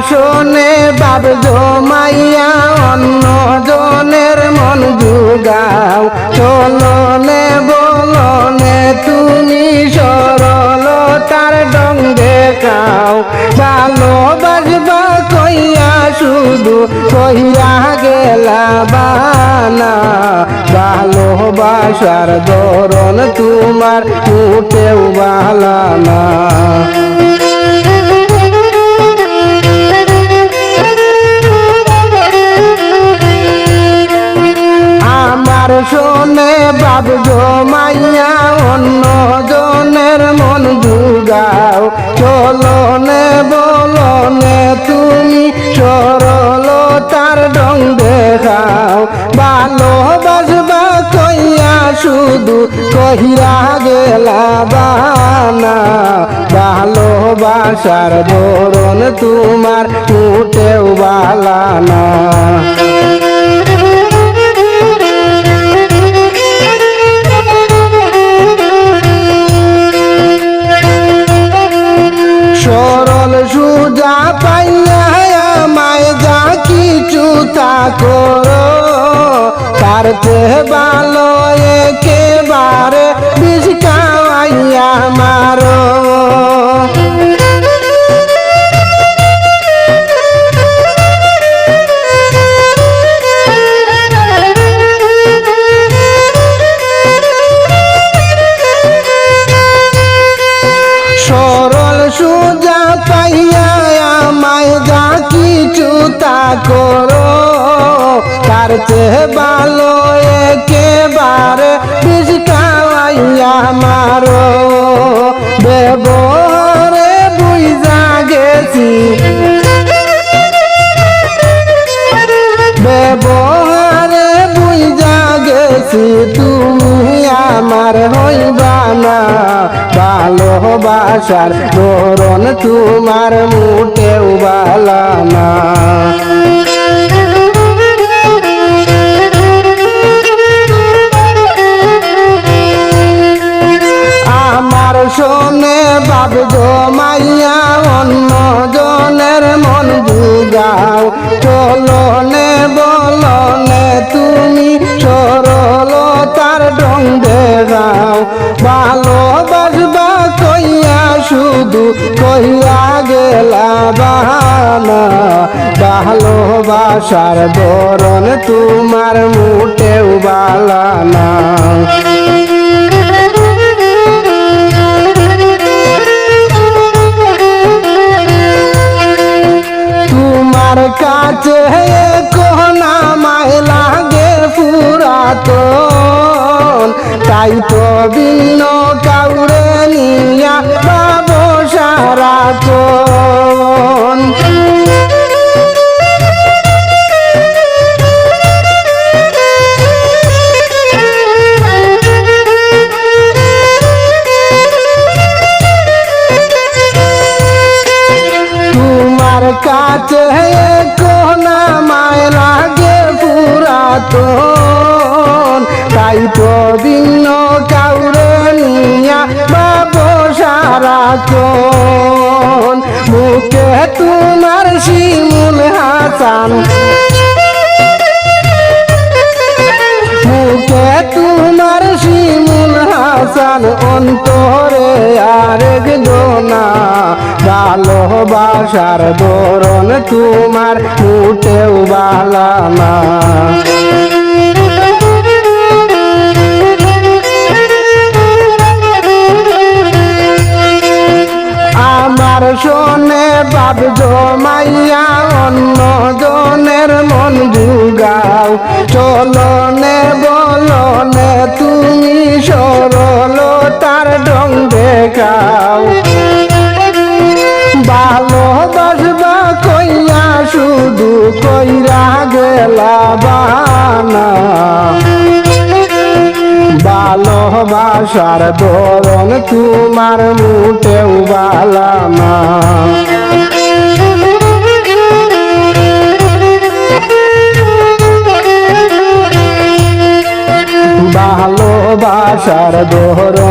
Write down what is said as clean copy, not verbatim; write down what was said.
শোনে বাপ জমাইয়া অন্য জনের মন জুগাও চলনে বলনে তুমি সরলতার ডং দেখাও ভালোবাসবা কইয়া শুধু কইরা গেলা বানা ভালোবাসার ধরন তোমার মোটেও ভালো না শোনে বাপ জমাইয়া অন্য জনের মন জুগাও চলনে বলনে তুমি সরলতার ডং দেখাও ভালোবাসবা কইয়া শুধু কহিরা গেলা বানা ভালোবাসার ধরন তোমার মোটেও ভালো না সরল সুজা পাইয়া আমায় যা কিছু তা করো তার চেয়ে ভালো একেবারে বিষ খাওয়াইয়া মারো সরল সুজা পাইয়া আমায় যা কিছু তা করো তার চেয়ে ভালো একেবারে বিষ খাওয়াইয়া মারো ব্যবহারে বুঝা গেছি ব্যবহারে বুঝা গেছি তুমি আমার হইবা না ভালোবাসার ধরন তোমার মোটেও ভালো না আমার শোনে বাপ জমাইয়া অন্য জনের মন জুগাও চলনে বলনে তুমি সরলতার ডং দেখাও ভালোবাসবা কইয়া শুধু কইয়া গেলা বানা ভালোবাসার ধরন তোমার মোটেও ভালো না তোমার কাছে কোনা মায় লাগে পুরাতন তাই তো ভিন্ন কাউরে নিয়া বাবু সারাতন তোমার কাছে কোনা মায় লাগে পুরাতন তাই তো ভিন্ন কাউরে নিয়া বাবু সারাতন মুখে তোমার শিমুল হাসান মুখে তোমার শিমুল হাসান অন্তরে আরেক জনা ভালোবাসার ধরন তোমার মোটেও ভালো না আমার শোনে বাপ জমাইয়া অন্য জনের মন জুগাও চলনে বলনে তুমি সরলতার ডং দেখাও ভালোবাসবা কইয়া শুধু কইরা গেলা বানা ভালোবাসার ধরন তোমার মোটেও ভালো না ভালোবাসার ধরন